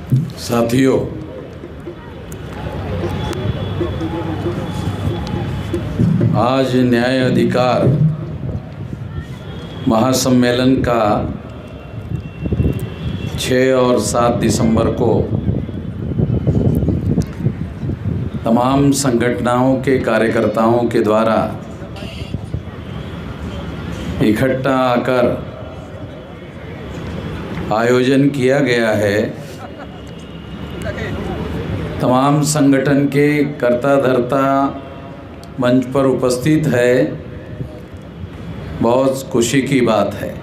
साथियों, आज न्याय अधिकार महासम्मेलन का 6 और 7 दिसंबर को तमाम संगठनों के कार्यकर्ताओं के द्वारा इकट्ठा आकर आयोजन किया गया है। तमाम संगठन के कर्ता धर्ता मंच पर उपस्थित है। बहुत खुशी की बात है।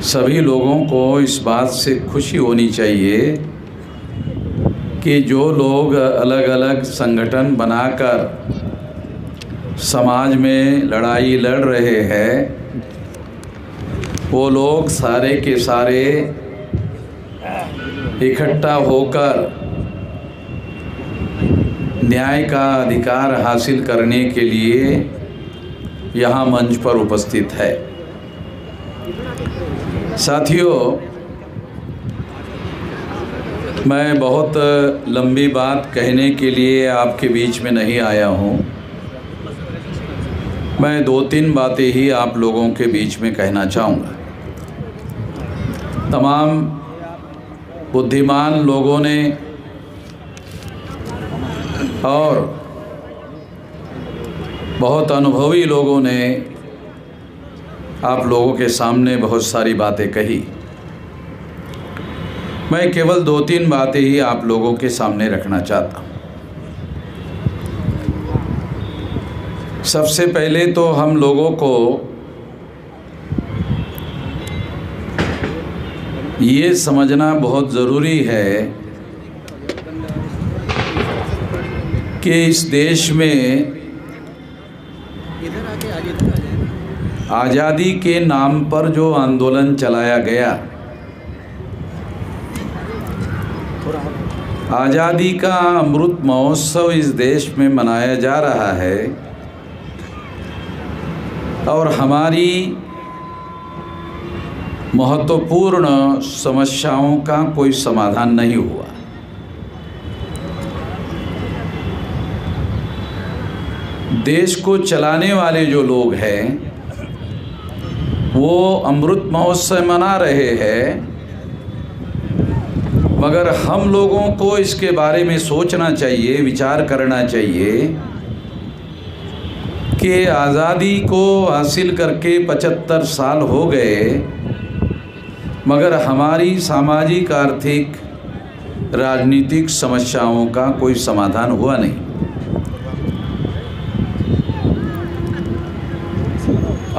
सभी लोगों को इस बात से खुशी होनी चाहिए कि जो लोग अलग अलग संगठन बनाकर समाज में लड़ाई लड़ रहे हैं, वो लोग सारे के सारे इकट्ठा होकर न्याय का अधिकार हासिल करने के लिए यहाँ मंच पर उपस्थित है। साथियों, मैं बहुत लंबी बात कहने के लिए आपके बीच में नहीं आया हूँ। मैं 2-3 बातें ही आप लोगों के बीच में कहना चाहूँगा। तमाम बुद्धिमान लोगों ने और बहुत अनुभवी लोगों ने आप लोगों के सामने बहुत सारी बातें कही। मैं केवल 2-3 बातें ही आप लोगों के सामने रखना चाहता हूँ। सबसे पहले तो हम लोगों को ये समझना बहुत ज़रूरी है कि इस देश में आज़ादी के नाम पर जो आंदोलन चलाया गया, आज़ादी का अमृत महोत्सव इस देश में मनाया जा रहा है और हमारी महत्वपूर्ण समस्याओं का कोई समाधान नहीं हुआ। देश को चलाने वाले जो लोग हैं वो अमृत महोत्सव मना रहे हैं, मगर हम लोगों को इसके बारे में सोचना चाहिए, विचार करना चाहिए कि आज़ादी को हासिल करके 75 साल हो गए, मगर हमारी सामाजिक, आर्थिक, राजनीतिक समस्याओं का कोई समाधान हुआ नहीं।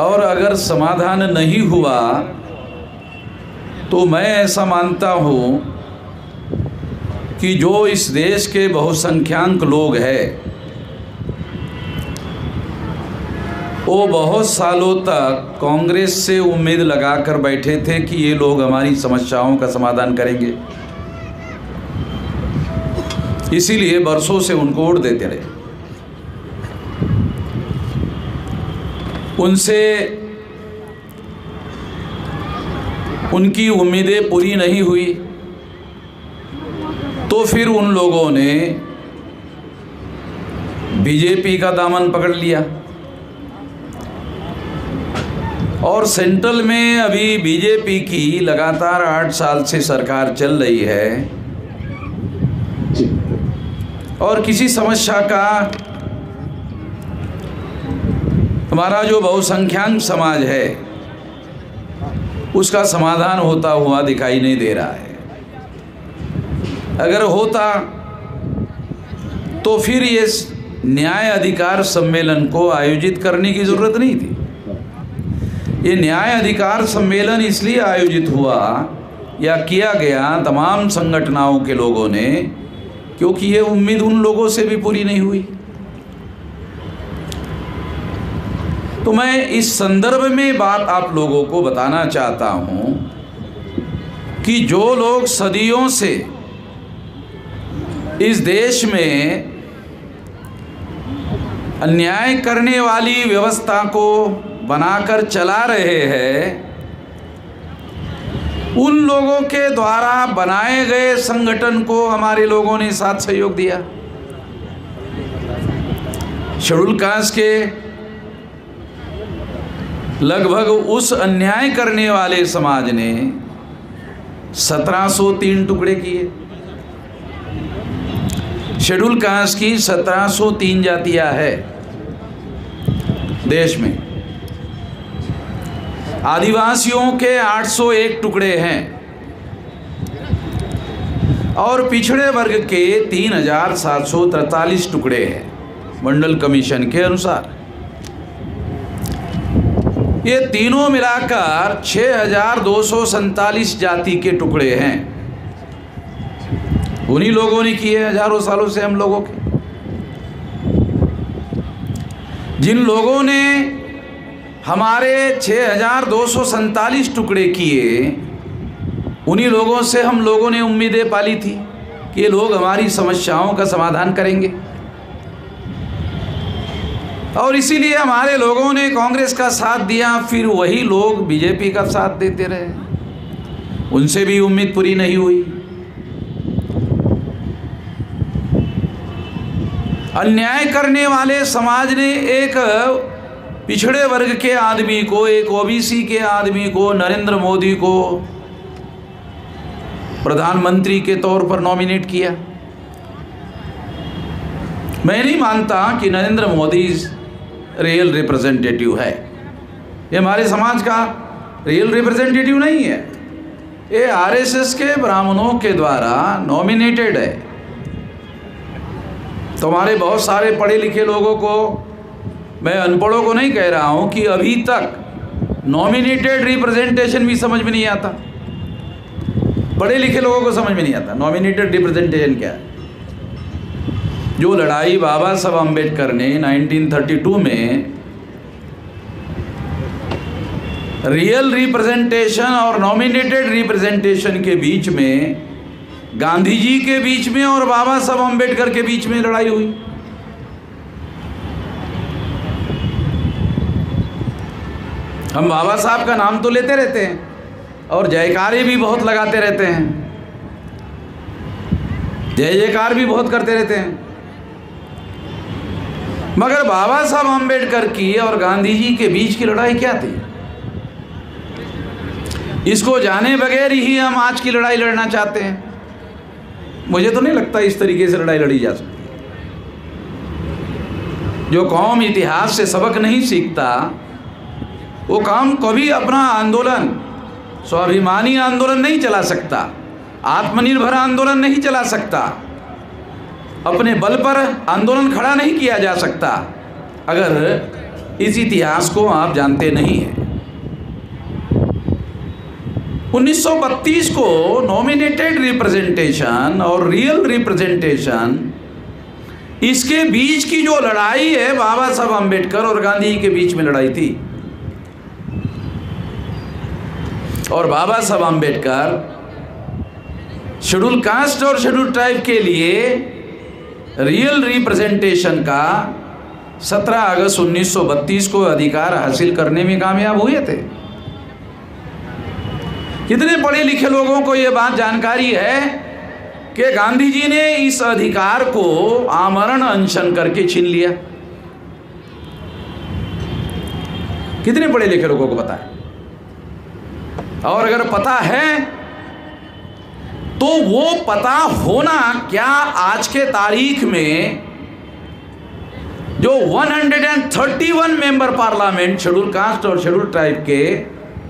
और अगर समाधान नहीं हुआ तो मैं ऐसा मानता हूँ कि जो इस देश के बहुसंख्यक लोग हैं वो बहुत सालों तक कांग्रेस से उम्मीद लगाकर बैठे थे कि ये लोग हमारी समस्याओं का समाधान करेंगे, इसीलिए बरसों से उनको वोट देते रहे। उनसे उनकी उम्मीदें पूरी नहीं हुई तो फिर उन लोगों ने बीजेपी का दामन पकड़ लिया और सेंट्रल में अभी बीजेपी की लगातार 8 साल से सरकार चल रही है और किसी समस्या का हमारा जो बहुसंख्यक समाज है उसका समाधान होता हुआ दिखाई नहीं दे रहा है। अगर होता तो फिर ये न्याय अधिकार सम्मेलन को आयोजित करने की ज़रूरत नहीं थी। ये न्याय अधिकार सम्मेलन इसलिए आयोजित हुआ या किया गया तमाम संगठनों के लोगों ने क्योंकि ये उम्मीद उन लोगों से भी पूरी नहीं हुई। तो मैं इस संदर्भ में बात आप लोगों को बताना चाहता हूं कि जो लोग सदियों से इस देश में अन्याय करने वाली व्यवस्था को बनाकर चला रहे हैं, उन लोगों के द्वारा बनाए गए संगठन को हमारे लोगों ने साथ सहयोग दिया। शेड्यूल कास्ट के लगभग उस अन्याय करने वाले समाज ने 1703 टुकड़े किए। शेड्यूल कास्ट की 1703 जातियां है देश में, आदिवासियों के 801 टुकड़े हैं और पिछड़े वर्ग के 3743 टुकड़े हैं मंडल कमीशन के अनुसार। ये तीनों मिलाकर 6247 जाति के टुकड़े हैं। उन्हीं लोगों ने किए हजारों सालों से हम लोगों के। जिन लोगों ने हमारे 6247 टुकड़े किए, उन्हीं लोगों से हम लोगों ने उम्मीदें पाली थी कि ये लोग हमारी समस्याओं का समाधान करेंगे, और इसीलिए हमारे लोगों ने कांग्रेस का साथ दिया। फिर वही लोग बीजेपी का साथ देते रहे, उनसे भी उम्मीद पूरी नहीं हुई। अन्याय करने वाले समाज ने एक पिछड़े वर्ग के आदमी को, एक ओबीसी के आदमी को, नरेंद्र मोदी को प्रधानमंत्री के तौर पर नॉमिनेट किया। मैं नहीं मानता कि नरेंद्र मोदी रियल रिप्रेजेंटेटिव है। ये हमारे समाज का रियल रिप्रेजेंटेटिव नहीं है। ये आरएसएस के ब्राह्मणों के द्वारा नॉमिनेटेड है। तो हमारे बहुत सारे पढ़े लिखे लोगों को, मैं अनपढ़ों को नहीं कह रहा हूं, कि अभी तक नॉमिनेटेड रिप्रेजेंटेशन भी समझ में नहीं आता। पढ़े लिखे लोगों को समझ में नहीं आता नॉमिनेटेड रिप्रेजेंटेशन क्या है। जो लड़ाई बाबा साहब अम्बेडकर ने 1932 में रियल रिप्रेजेंटेशन और नॉमिनेटेड रिप्रेजेंटेशन के बीच में, गांधी जी के बीच में और बाबा साहब अम्बेडकर के बीच में लड़ाई हुई। हम बाबा साहब का नाम तो लेते रहते हैं और जयकारे भी बहुत लगाते रहते हैं, जय जयकार भी बहुत करते रहते हैं, मगर बाबा साहब अम्बेडकर की और गांधी जी के बीच की लड़ाई क्या थी, इसको जाने बगैर ही हम आज की लड़ाई लड़ना चाहते हैं। मुझे तो नहीं लगता इस तरीके से लड़ाई लड़ी जा सकती। जो कौम इतिहास से सबक नहीं सीखता, वो कौम कभी अपना आंदोलन, स्वाभिमानी आंदोलन नहीं चला सकता, आत्मनिर्भर आंदोलन नहीं चला सकता, अपने बल पर आंदोलन खड़ा नहीं किया जा सकता, अगर इस इतिहास को आप जानते नहीं हैं। 1932 को नॉमिनेटेड रिप्रेजेंटेशन और रियल रिप्रेजेंटेशन, इसके बीच की जो लड़ाई है, बाबा साहब अम्बेडकर और गांधी जी के बीच में लड़ाई थी। और बाबा साहब अम्बेडकर शेड्यूल कास्ट और शेड्यूल ट्राइब के लिए रियल रिप्रेजेंटेशन का 17 अगस्त 1932 को अधिकार हासिल करने में कामयाब हुए थे। कितने पढ़े लिखे लोगों को यह बात जानकारी है कि गांधी जी ने इस अधिकार को आमरण अनशन करके छीन लिया? कितने पढ़े लिखे लोगों को पता है? और अगर पता है तो वो पता होना क्या आज के तारीख में जो 131 मेंबर पार्लियामेंट शेड्यूल कास्ट और शेड्यूल ट्राइब के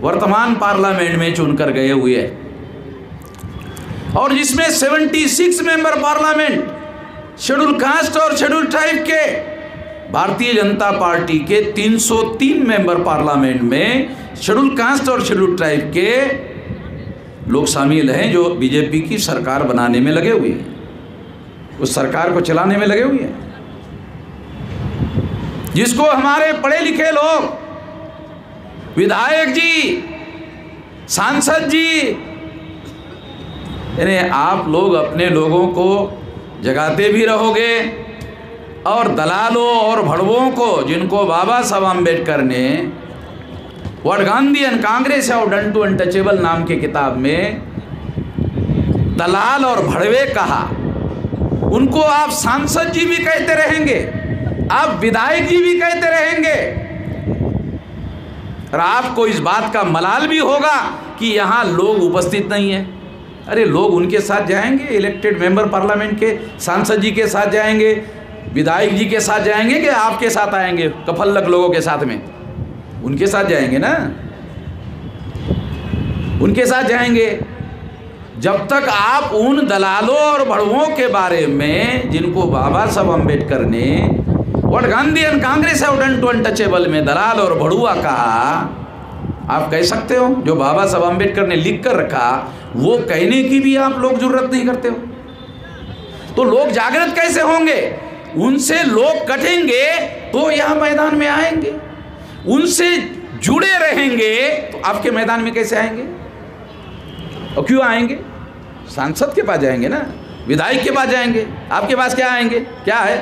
वर्तमान पार्लियामेंट में चुनकर गए हुए हैं, और जिसमें 76 मेंबर पार्लियामेंट शेड्यूल कास्ट और शेड्यूल ट्राइब के, भारतीय जनता पार्टी के 303 मेंबर पार्लियामेंट में शेड्यूल कास्ट और शेड्यूल ट्राइब के लोग शामिल हैं, जो बीजेपी की सरकार बनाने में लगे हुए हैं, उस सरकार को चलाने में लगे हुए हैं, जिसको हमारे पढ़े लिखे लोग, विधायक जी, सांसद जी, यानी आप लोग अपने लोगों को जगाते भी रहोगे और दलालों और भड़वों को, जिनको बाबा साहब अम्बेडकर ने what Gandhi and Congress have done to untouchable नाम के किताब में दलाल और भड़वे कहा। उनको आप सांसद जी भी कहते रहेंगे, आप विधायक जी भी कहते रहेंगे, और आपको इस बात का मलाल भी होगा कि यहाँ लोग उपस्थित नहीं है। अरे लोग उनके साथ जाएंगे, इलेक्टेड मेंबर पार्लियामेंट के सांसद जी के साथ जाएंगे, विधायक जी के साथ जाएंगे कि आपके साथ आएंगे कफल्लक लोगों के साथ में? उनके साथ जाएंगे ना, उनके साथ जाएंगे। जब तक आप उन दलालों और भड़वों के बारे में जिनको बाबा साहब अम्बेडकर ने what Gandhi and Congress have done to untouchable में दलाल और भड़ुआ कहा, आप कह सकते हो? जो बाबा साहब अम्बेडकर ने लिख कर रखा वो कहने की भी आप लोग जरूरत नहीं करते हो। तो लोग जागृत कैसे होंगे? उनसे लोग कटेंगे तो यहाँ मैदान में आएंगे, उनसे जुड़े रहेंगे तो आपके मैदान में कैसे आएंगे? और क्यों आएंगे? सांसद के पास जाएंगे ना, विधायक के पास जाएंगे, आपके पास क्या आएंगे? क्या है?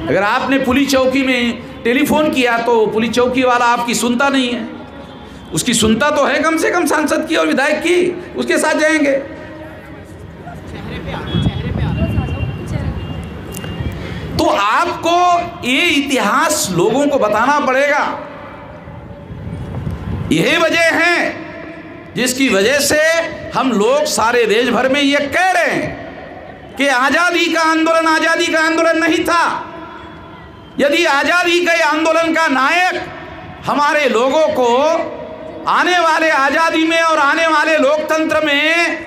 अगर आपने पुलिस चौकी में टेलीफोन किया तो पुलिस चौकी वाला आपकी सुनता नहीं है, उसकी सुनता तो है कम से कम सांसद की और विधायक की, उसके साथ जाएंगे। तो आपको ये इतिहास लोगों को बताना पड़ेगा। यही वजह है जिसकी वजह से हम लोग सारे देश भर में ये कह रहे हैं कि आज़ादी का आंदोलन नहीं था। यदि आज़ादी के आंदोलन का नायक हमारे लोगों को आने वाले आज़ादी में और आने वाले लोकतंत्र में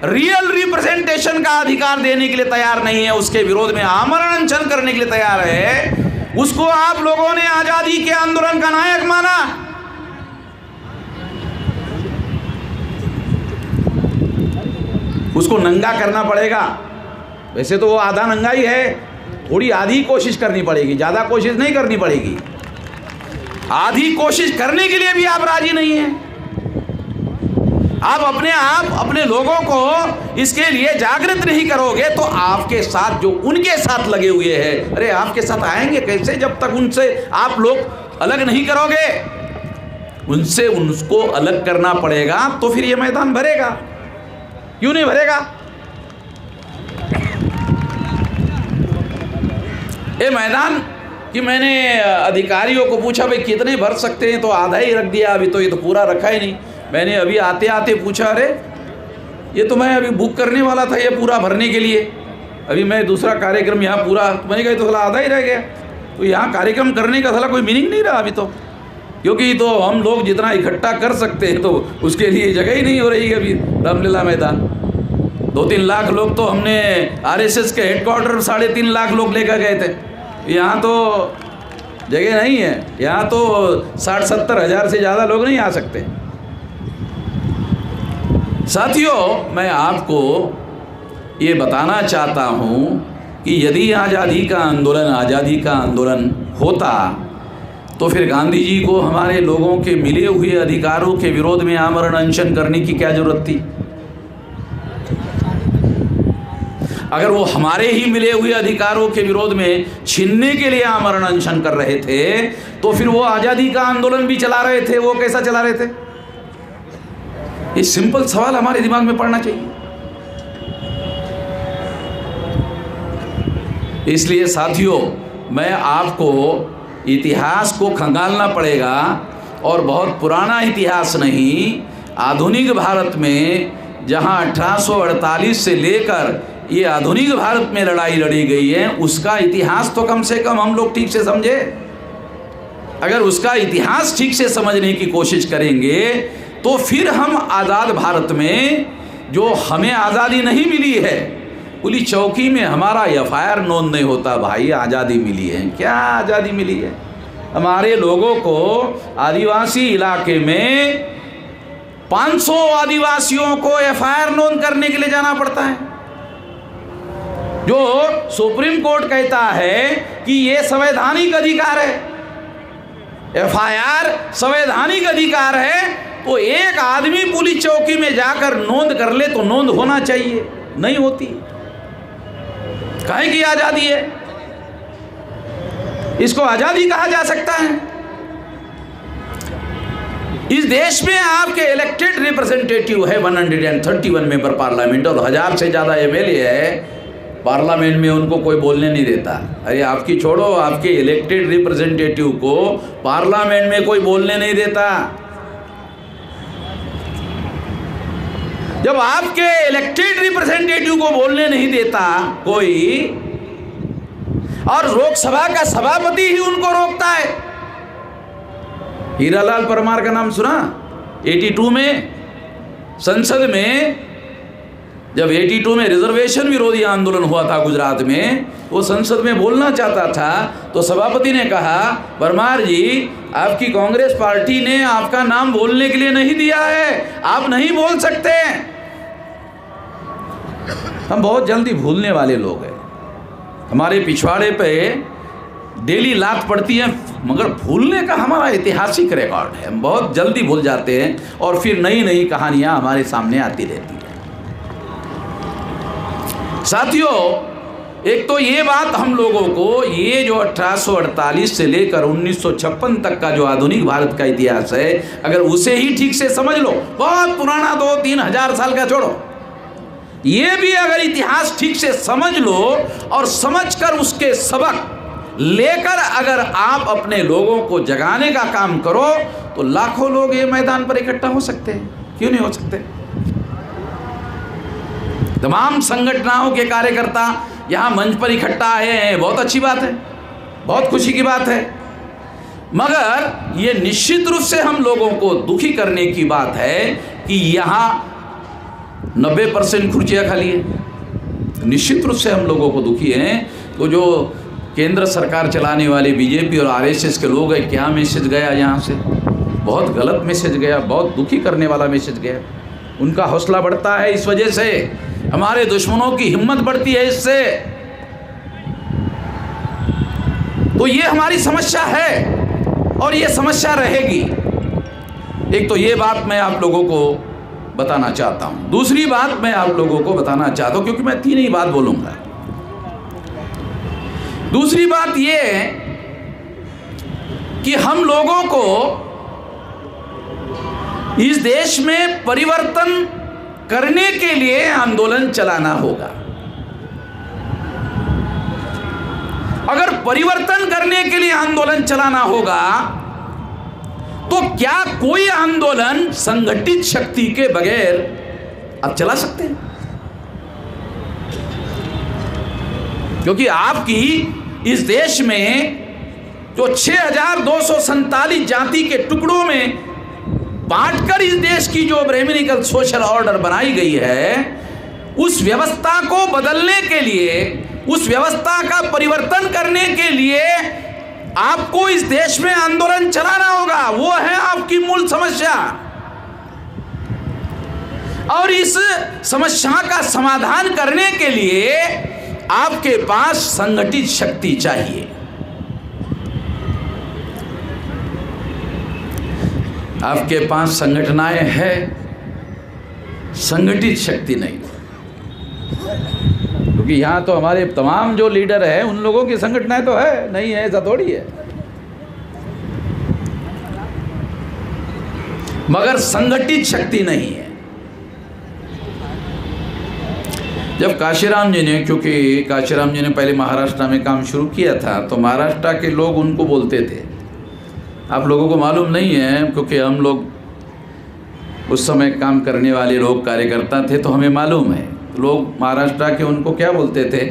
रियल रिप्रेजेंटेशन का अधिकार देने के लिए तैयार नहीं है, उसके विरोध में आमरण अनशन करने के लिए तैयार है, उसको आप लोगों ने आज़ादी के आंदोलन का नायक माना। उसको नंगा करना पड़ेगा। वैसे तो वो आधा नंगा ही है, थोड़ी आधी कोशिश करनी पड़ेगी, ज़्यादा कोशिश नहीं करनी पड़ेगी। आधी कोशिश करने के लिए भी आप राजी नहीं हैं। आप अपने लोगों को इसके लिए जागृत नहीं करोगे तो आपके साथ जो उनके साथ लगे हुए हैं, अरे आपके साथ आएंगे कैसे जब तक उनसे आप लोग अलग नहीं करोगे? उनसे उनको अलग करना पड़ेगा तो फिर ये मैदान भरेगा। क्यों नहीं भरेगा? ये मैदान कि मैंने अधिकारियों को पूछा भाई कितने भर सकते हैं, तो आधा ही रख दिया, अभी तो ये तो पूरा रखा ही नहीं। मैंने अभी आते आते पूछा, अरे ये तो मैं अभी बुक करने वाला था ये पूरा भरने के लिए, अभी मैं दूसरा कार्यक्रम यहाँ पूरा, मैंने कहा तो साला आधा ही रह गया। तो यहाँ कार्यक्रम करने का साला कोई मीनिंग नहीं रहा अभी तो, क्योंकि तो हम लोग जितना इकट्ठा कर सकते हैं तो उसके लिए जगह ही नहीं हो रही है अभी रामलीला मैदान। 2-3 लाख लोग तो हमने आरएसएस के हेडक्वार्टर 3.5 लाख लोग लेकर गए थे, यहाँ तो जगह नहीं है, यहाँ तो 60-70 हज़ार से ज़्यादा लोग नहीं आ सकते। साथियों, मैं आपको ये बताना चाहता हूँ कि यदि आज़ादी का आंदोलन होता तो फिर गांधी जी को हमारे लोगों के मिले हुए अधिकारों के विरोध में आमरण अनशन करने की क्या जरूरत थी? अगर वो हमारे ही मिले हुए अधिकारों के विरोध में छीनने के लिए आमरण अनशन कर रहे थे तो फिर वो आज़ादी का आंदोलन भी चला रहे थे, वो कैसा चला रहे थे? ये सिंपल सवाल हमारे दिमाग में पड़ना चाहिए। इसलिए साथियों, मैं आपको इतिहास को खंगालना पड़ेगा, और बहुत पुराना इतिहास नहीं, आधुनिक भारत में जहां 1848 से लेकर ये आधुनिक भारत में लड़ाई लड़ी गई है, उसका इतिहास तो कम से कम हम लोग ठीक से समझे। अगर उसका इतिहास ठीक से समझने की कोशिश करेंगे तो फिर हम आज़ाद भारत में, जो हमें आज़ादी नहीं मिली है, पुलिस चौकी में हमारा एफआईआर नोंद नहीं होता, भाई आज़ादी मिली है, क्या आज़ादी मिली है? हमारे लोगों को आदिवासी इलाके में 500 आदिवासियों को एफआईआर नोंद करने के लिए जाना पड़ता है, जो सुप्रीम कोर्ट कहता है कि ये संवैधानिक अधिकार है, एफआईआर संवैधानिक अधिकार है। तो एक आदमी पुलिस चौकी में जाकर नोंद कर ले तो नोंद होना चाहिए, नहीं होती। काहे की आज़ादी है? इसको आज़ादी कहा जा सकता है? इस देश में आपके इलेक्टेड रिप्रेजेंटेटिव है 131 मेंबर पार्लियामेंट और 1000 से ज़्यादा एमएलए है पार्लियामेंट में, उनको कोई बोलने नहीं देता। अरे आपकी छोड़ो, आपके इलेक्टेड रिप्रेजेंटेटिव को पार्लियामेंट में कोई बोलने नहीं देता। जब आपके इलेक्टेड रिप्रेजेंटेटिव को बोलने नहीं देता कोई, और लोकसभा का सभापति ही उनको रोकता है। हीरालाल परमार का नाम सुना? 82 में संसद में, जब 82 में रिजर्वेशन विरोधी आंदोलन हुआ था गुजरात में, वो संसद में बोलना चाहता था तो सभापति ने कहा, परमार जी आपकी कांग्रेस पार्टी ने आपका नाम बोलने के लिए नहीं दिया है, आप नहीं बोल सकते। हम बहुत जल्दी भूलने वाले लोग हैं, हमारे पिछवाड़े पे डेली लात पड़ती है, मगर भूलने का हमारा ऐतिहासिक रिकॉर्ड है। हम बहुत जल्दी भूल जाते हैं और फिर नई नई कहानियां हमारे सामने आती रहती हैं। साथियों, एक तो ये बात हम लोगों को, ये जो 1848 से लेकर 1956 तक का जो आधुनिक भारत का इतिहास है, अगर उसे ही ठीक से समझ लो, बहुत पुराना 2-3 हजार साल का छोड़ो, ये भी अगर इतिहास ठीक से समझ लो और समझकर उसके सबक लेकर अगर आप अपने लोगों को जगाने का काम करो, तो लाखों लोग ये मैदान पर इकट्ठा हो सकते हैं। क्यों नहीं हो सकते? तमाम संगठनों के कार्यकर्ता यहाँ मंच पर इकट्ठा आए हैं, बहुत अच्छी बात है, बहुत खुशी की बात है, मगर ये निश्चित रूप से हम लोगों को दुखी करने की बात है कि यहाँ 90% कुर्सियाँ खाली है। निश्चित रूप से हम लोगों को दुखी हैं। तो जो केंद्र सरकार चलाने वाले बीजेपी और आरएसएस के लोग हैं, क्या मैसेज गया यहाँ से? बहुत गलत मैसेज गया, बहुत दुखी करने वाला मैसेज गया। उनका हौसला बढ़ता है इस वजह से, हमारे दुश्मनों की हिम्मत बढ़ती है इससे। तो ये हमारी समस्या है और ये समस्या रहेगी। एक तो ये बात मैं आप लोगों को बताना चाहता हूं। दूसरी बात मैं आप लोगों को बताना चाहता हूं, क्योंकि मैं तीन ही बात बोलूंगा। दूसरी बात ये कि हम लोगों को इस देश में परिवर्तन करने के लिए आंदोलन चलाना होगा। अगर परिवर्तन करने के लिए आंदोलन चलाना होगा तो क्या कोई आंदोलन संगठित शक्ति के बगैर आप चला सकते हैं? क्योंकि आपकी इस देश में जो 6247 जाति के टुकड़ों में बांटकर इस देश की जो ब्राह्मणिकल सोशल ऑर्डर बनाई गई है, उस व्यवस्था को बदलने के लिए, उस व्यवस्था का परिवर्तन करने के लिए आपको इस देश में आंदोलन चलाना होगा। वो है आपकी मूल समस्या। और इस समस्या का समाधान करने के लिए आपके पास संगठित शक्ति चाहिए। आपके पास संगठनाएं हैं, संगठित शक्ति नहीं। क्योंकि यहाँ तो हमारे तमाम जो लीडर हैं उन लोगों की संगठनाएं तो है, नहीं है ऐसा थोड़ी है, मगर संगठित शक्ति नहीं है। जब काशीराम जी ने, क्योंकि काशीराम जी ने पहले महाराष्ट्र में काम शुरू किया था, तो महाराष्ट्र के लोग उनको बोलते थे, आप लोगों को मालूम नहीं है क्योंकि हम लोग उस समय काम करने वाले लोग कार्यकर्ता थे, तो हमें मालूम है। लोग महाराष्ट्र के उनको क्या बोलते थे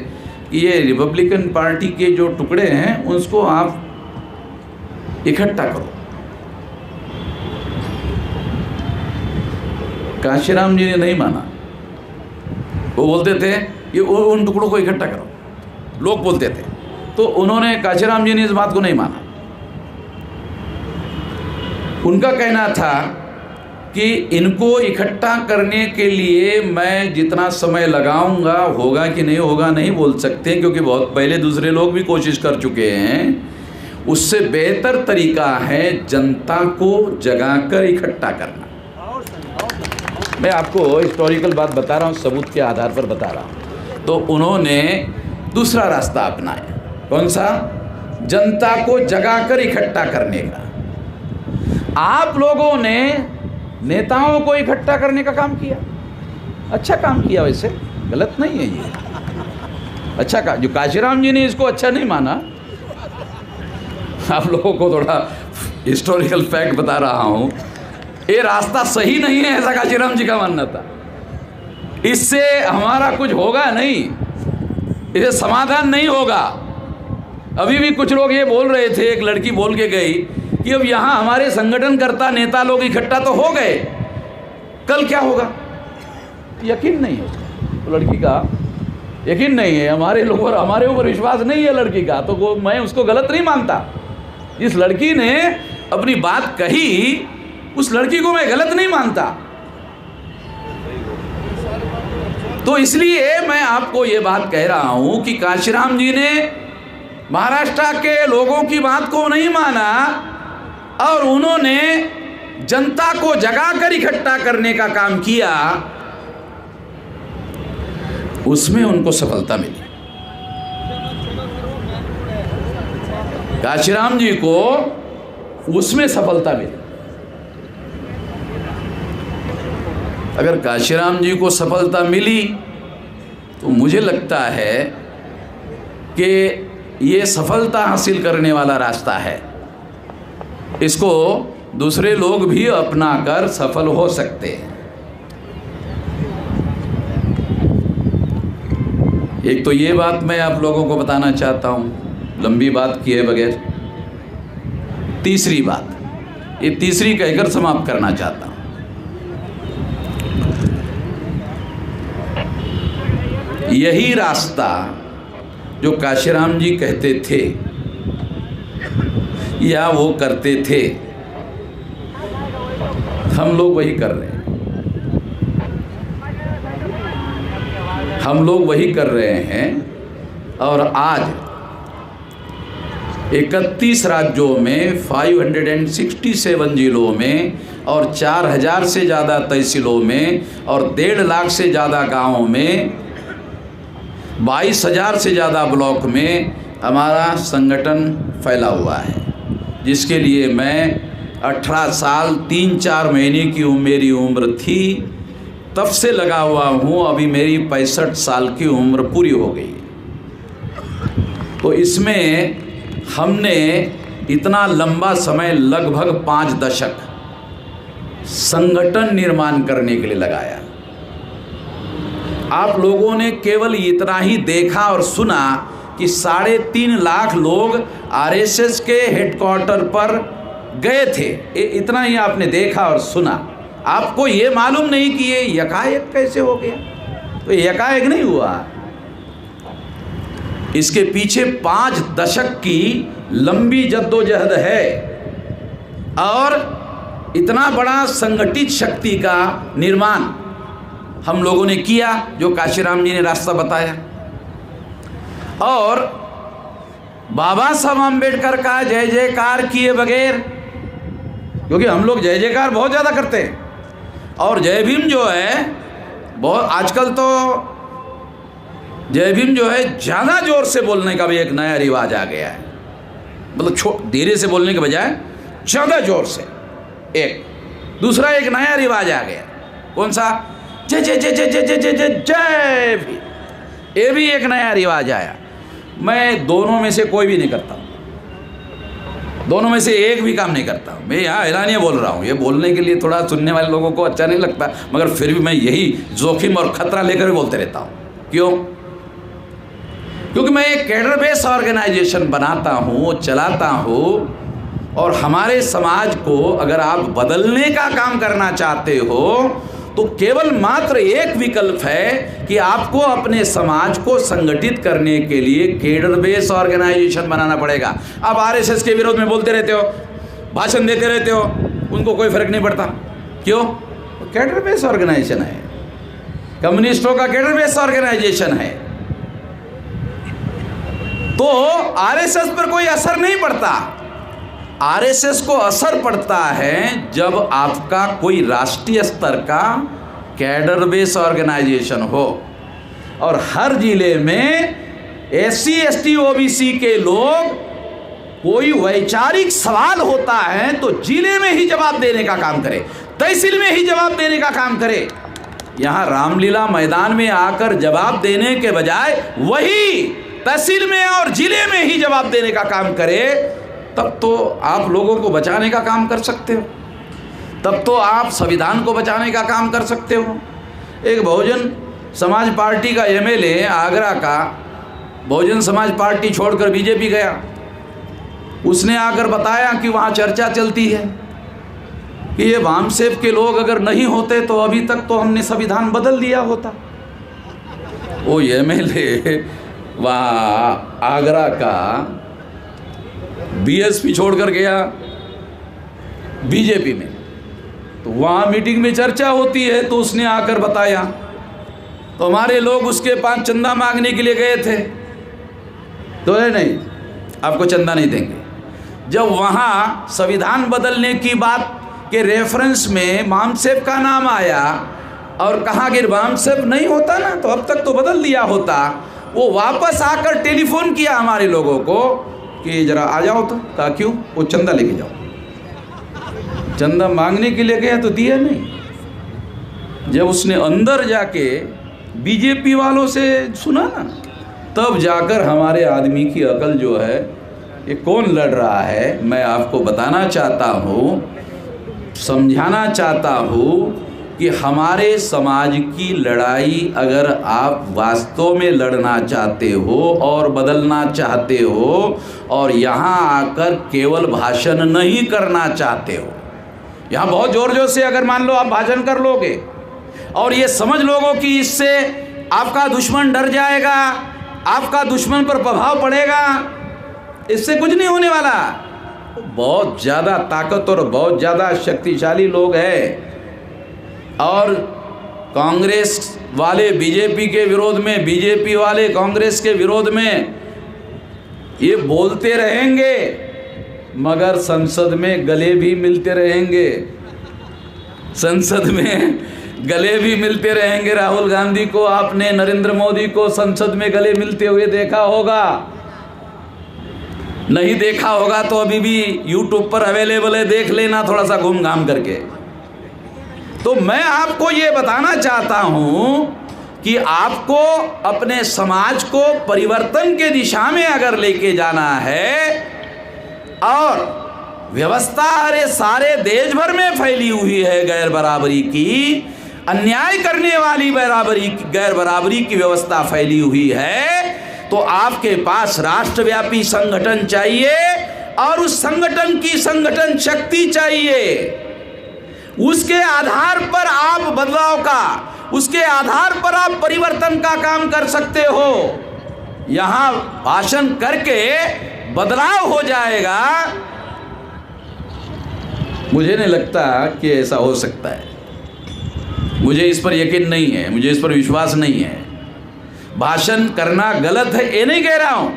कि ये रिपब्लिकन पार्टी के जो टुकड़े हैं उसको आप इकट्ठा करो। काशीराम जी ने नहीं माना, वो बोलते थे कि उन टुकड़ों को इकट्ठा करो, लोग बोलते थे। तो उन्होंने, काशीराम जी ने इस बात को नहीं माना। उनका कहना था कि इनको इकट्ठा करने के लिए मैं जितना समय लगाऊंगा, होगा कि नहीं होगा नहीं बोल सकते, क्योंकि बहुत पहले दूसरे लोग भी कोशिश कर चुके हैं। उससे बेहतर तरीका है जनता को जगाकर इकट्ठा करना। मैं आपको हिस्टोरिकल बात बता रहा हूँ, सबूत के आधार पर बता रहा हूँ। तो उन्होंने दूसरा रास्ता अपनाया। कौन सा? जनता को जगाकर इकट्ठा करने का। आप लोगों ने नेताओं को इकट्ठा करने का काम किया, अच्छा काम किया, वैसे गलत नहीं है ये, अच्छा का। जो काशीराम जी ने इसको अच्छा नहीं माना, आप लोगों को थोड़ा हिस्टोरिकल फैक्ट बता रहा हूँ, ये रास्ता सही नहीं है, ऐसा काशीराम जी का मानना था। इससे हमारा कुछ होगा नहीं, इससे समाधान नहीं होगा। अभी भी कुछ लोग ये बोल रहे थे, एक लड़की बोल के गई कि अब यहाँ हमारे संगठनकर्ता नेता लोग इकट्ठा तो हो गए, कल क्या होगा यकीन नहीं है। तो लड़की का यकीन नहीं है, हमारे लोगों हमारे ऊपर विश्वास नहीं है लड़की का, तो वो मैं उसको गलत नहीं मानता। जिस लड़की ने अपनी बात कही उस लड़की को मैं गलत नहीं मानता। तो इसलिए मैं आपको ये बात कह रहा हूं कि काशीराम जी ने महाराष्ट्र के लोगों की बात को नहीं माना और उन्होंने जनता को जगाकर इकट्ठा करने का काम किया, उसमें उनको सफलता मिली। काशीराम जी को उसमें सफलता मिली। अगर काशीराम जी को सफलता मिली तो मुझे लगता है कि ये सफलता हासिल करने वाला रास्ता है, इसको दूसरे लोग भी अपनाकर सफल हो सकते हैं। एक तो ये बात मैं आप लोगों को बताना चाहता हूँ, लंबी बात किए बगैर। तीसरी बात, ये तीसरी कहकर समाप्त करना चाहता हूँ। यही रास्ता जो काशीराम जी कहते थे या वो करते थे, हम लोग वही कर रहे हैं। हम लोग वही कर रहे हैं और आज 31 राज्यों में 567 जिलों में और 4000 से ज़्यादा तहसीलों में और 1.5 लाख से ज़्यादा गाँवों में 22,000 से ज़्यादा ब्लॉक में हमारा संगठन फैला हुआ है, जिसके लिए मैं 18 साल 3-4 महीने की मेरी उम्र थी तब से लगा हुआ हूँ। अभी मेरी 65 साल की उम्र पूरी हो गई। तो इसमें हमने इतना लंबा समय, लगभग 5 दशक संगठन निर्माण करने के लिए लगाया। आप लोगों ने केवल इतना ही देखा और सुना कि 3.5 लाख लोग आरएसएस के हेडक्वार्टर पर गए थे, इतना ही आपने देखा और सुना। आपको ये मालूम नहीं कि ये यकायक कैसे हो गया। तो यकायक नहीं हुआ, इसके पीछे 5 दशक की लंबी जद्दोजहद है और इतना बड़ा संगठित शक्ति का निर्माण हम लोगों ने किया, जो काशीराम जी ने रास्ता बताया। और बाबा साहब आम्बेडकर का जय जयकार किए बगैर, क्योंकि हम लोग जय जयकार बहुत ज़्यादा करते हैं और जय भीम जो है बहुत, आजकल तो जय भीम जो है ज़्यादा ज़ोर से बोलने का भी एक नया रिवाज आ गया है। मतलब धीरे से बोलने के बजाय ज़्यादा ज़ोर से। एक दूसरा एक नया रिवाज आ गया, कौन सा? जय जय जय जय जय जय जय जय जय भी, ये भी एक नया रिवाज आया। मैं दोनों में से कोई भी नहीं करता, दोनों में से एक भी काम नहीं करता। मैं यहाँ ऐलानिया बोल रहा हूँ, ये बोलने के लिए थोड़ा सुनने वाले लोगों को अच्छा नहीं लगता, मगर फिर भी मैं यही जोखिम और खतरा लेकर भी बोलते रहता हूँ। क्यों? क्योंकि मैं एक कैडर बेस ऑर्गेनाइजेशन बनाता हूँ, चलाता हूँ, और हमारे समाज को अगर आप बदलने का काम करना चाहते हो तो केवल मात्र एक विकल्प है कि आपको अपने समाज को संगठित करने के लिए कैडर बेस ऑर्गेनाइजेशन बनाना पड़ेगा। आप आरएसएस के विरोध में बोलते रहते हो, भाषण देते रहते हो, उनको कोई फर्क नहीं पड़ता। क्यों? कैडर बेस ऑर्गेनाइजेशन है, कम्युनिस्टों का कैडर बेस ऑर्गेनाइजेशन है, तो आरएसएस पर कोई असर नहीं पड़ता। आरएसएस को असर पड़ता है जब आपका कोई राष्ट्रीय स्तर का कैडर बेस ऑर्गेनाइजेशन हो और हर जिले में एससी एसटी ओबीसी के लोग कोई वैचारिक सवाल होता है तो जिले में ही जवाब देने का काम करे, तहसील में ही जवाब देने का काम करे। यहाँ रामलीला मैदान में आकर जवाब देने के बजाय वही तहसील में और जिले में ही जवाब देने का काम करे, तब तो आप लोगों को बचाने का काम कर सकते हो, तब तो आप संविधान को बचाने का काम कर सकते हो। एक बहुजन समाज पार्टी का एमएलए आगरा का बहुजन समाज पार्टी छोड़कर बीजेपी गया, उसने आकर बताया कि वहाँ चर्चा चलती है कि ये वामसेव के लोग अगर नहीं होते तो अभी तक तो हमने संविधान बदल दिया होता। वो एमएलए वहाँ आगरा का बीएसपी छोड़कर गया बीजेपी में, तो वहाँ मीटिंग में चर्चा होती है तो उसने आकर बताया, तो हमारे लोग उसके पास चंदा मांगने के लिए गए थे, तो है नहीं आपको चंदा नहीं देंगे। जब वहाँ संविधान बदलने की बात के रेफरेंस में वामसेव का नाम आया और कहा कि वामसेव नहीं होता ना तो अब तक तो बदल दिया होता, वो वापस आकर टेलीफोन किया हमारे लोगों को कि जरा आ जाओ, तो कहा क्यों, वो चंदा लेके जाओ। चंदा मांगने के लिए गया तो दिया नहीं। जब उसने अंदर जाके बीजेपी वालों से सुना ना, तब जाकर हमारे आदमी की अकल जो है, ये कौन लड़ रहा है, मैं आपको बताना चाहता हूँ, समझाना चाहता हूँ कि हमारे समाज की लड़ाई अगर आप वास्तव में लड़ना चाहते हो और बदलना चाहते हो और यहाँ आकर केवल भाषण नहीं करना चाहते हो, यहाँ बहुत ज़ोर ज़ोर से अगर मान लो आप भाषण कर लोगे और ये समझ लोगो कि इससे आपका दुश्मन डर जाएगा, आपका दुश्मन पर प्रभाव पड़ेगा, इससे कुछ नहीं होने वाला। बहुत ज़्यादा ताकत और बहुत ज़्यादा शक्तिशाली लोग हैं और कांग्रेस वाले बीजेपी के विरोध में, बीजेपी वाले कांग्रेस के विरोध में ये बोलते रहेंगे मगर संसद में गले भी मिलते रहेंगे, संसद में गले भी मिलते रहेंगे। राहुल गांधी को आपने, नरेंद्र मोदी को संसद में गले मिलते हुए देखा होगा, नहीं देखा होगा तो अभी भी यूट्यूब पर अवेलेबल है, देख लेना थोड़ा सा घूम घाम करके। तो मैं आपको ये बताना चाहता हूँ कि आपको अपने समाज को परिवर्तन के दिशा में अगर लेके जाना है और व्यवस्था अरे सारे देश भर में फैली हुई है गैर बराबरी की, अन्याय करने वाली गैर बराबरी की व्यवस्था फैली हुई है, तो आपके पास राष्ट्रव्यापी संगठन चाहिए और उस संगठन की संगठन शक्ति चाहिए। उसके आधार पर आप बदलाव का, उसके आधार पर आप परिवर्तन का काम कर सकते हो। यहाँ भाषण करके बदलाव हो जाएगा, मुझे नहीं लगता कि ऐसा हो सकता है। मुझे इस पर यकीन नहीं है, मुझे इस पर विश्वास नहीं है। भाषण करना गलत है ये नहीं कह रहा हूँ,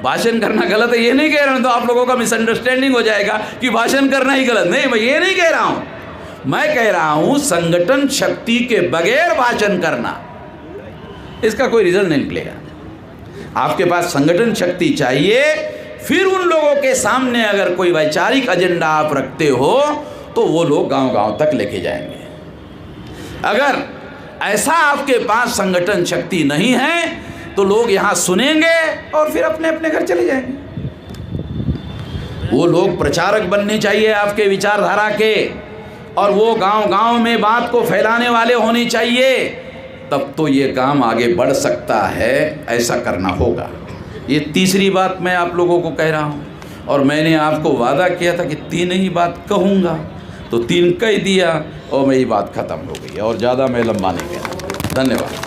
भाषण करना गलत है ये नहीं कह रहा हूँ, तो आप लोगों का मिसअंडरस्टैंडिंग हो जाएगा कि भाषण करना ही गलत। नहीं, मैं ये नहीं कह रहा हूँ, मैं कह रहा हूँ संगठन शक्ति के बगैर भाषण करना, इसका कोई रिजल्ट नहीं निकलेगा। आपके पास संगठन शक्ति चाहिए, फिर उन लोगों के सामने अगर कोई वैचारिक एजेंडा आप रखते हो तो वो लोग गांव-गांव तक लेके जाएंगे। अगर ऐसा आपके पास संगठन शक्ति नहीं है तो लोग यहाँ सुनेंगे और फिर अपने अपने घर चले जाएंगे। वो लोग प्रचारक बनने चाहिए आपके विचारधारा के, और वो गांव-गांव में बात को फैलाने वाले होने चाहिए, तब तो ये काम आगे बढ़ सकता है। ऐसा करना होगा। ये तीसरी बात मैं आप लोगों को कह रहा हूँ, और मैंने आपको वादा किया था कि 3 ही बात कहूँगा, तो 3 कह दिया और मेरी बात ख़त्म हो गई, और ज़्यादा मैं लंबा नहीं कहना। धन्यवाद।